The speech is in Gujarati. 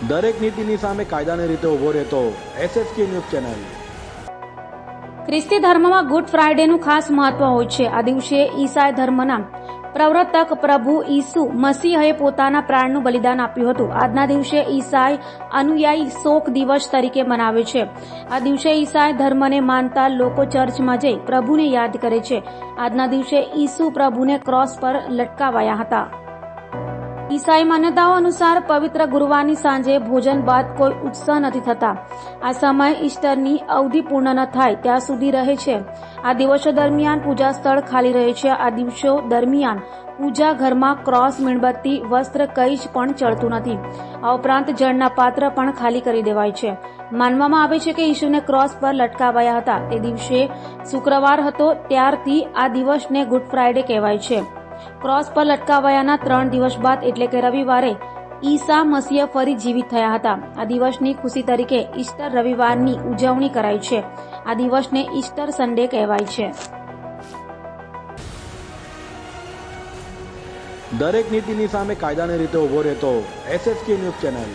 દરેક નીતિની સામે કાયદાની રીતે ઊભો રહેતો SSK ન્યૂઝ ચેનલ। ખ્રિસ્તી ધર્મમાં ગુડ ફ્રાઇડેનું ખાસ મહત્વ હોય છે। આ દિવસે ઈસાઈ ધર્મના પ્રવર્તક પ્રભુ ઈસુ મસીહે પોતાના પ્રાણનું બલિદાન આપ્યું હતું। આજના દિવસે ઈસાઈ અનુયાયી શોક દિવસ તરીકે મનાવે છે। આ દિવસે ઈસાઈ ધર્મને માનતા લોકો ચર્ચમાં જઈ પ્રભુને યાદ કરે છે। આજના દિવસે ઈસુ પ્રભુને ક્રોસ પર લટકાવાયા હતા। ઈસાઈ માન્યતાઓ અનુસાર પવિત્ર ગુરુવારની સાંજે ભોજન બાદ કોઈ ઉત્સવ નથી થતા। આ સમય ઈસ્ટરની અવધિ પૂર્ણ ન થાય ત્યાં સુધી રહે છે। આ દિવસો દરમિયાન પૂજા સ્થળ ખાલી રહે છે। આ દિવસો દરમિયાન પૂજા ઘરમાં ક્રોસ, મીણબત્તી, વસ્ત્ર કંઈ જ પણ ચડતું નથી। આ ઉપરાંત જળના પાત્ર પણ ખાલી કરી દેવાય છે। માનવામાં આવે છે કે ઈસુને ક્રોસ પર લટકાવાયા હતા તે દિવસે શુક્રવાર હતો, ત્યારથી આ દિવસને ગુડ ફ્રાઇડે કહેવાય છે। ક્રોસ પર લટકાવાયાના 3 દિવસ બાદ એટલે કે રવિવારે ઈસા મસીહ ફરી જીવિત થયા હતા। આ દિવસની ખુશી તરીકે ઈસ્ટર રવિવારની ઉજવણી કરાય છે। આ દિવસને ઈસ્ટર સન્ડે કહેવાય છે। દરેક નીતિની સામે કાયદાની રીતે ઊભો રહેતો SSK ન્યૂઝ ચેનલ।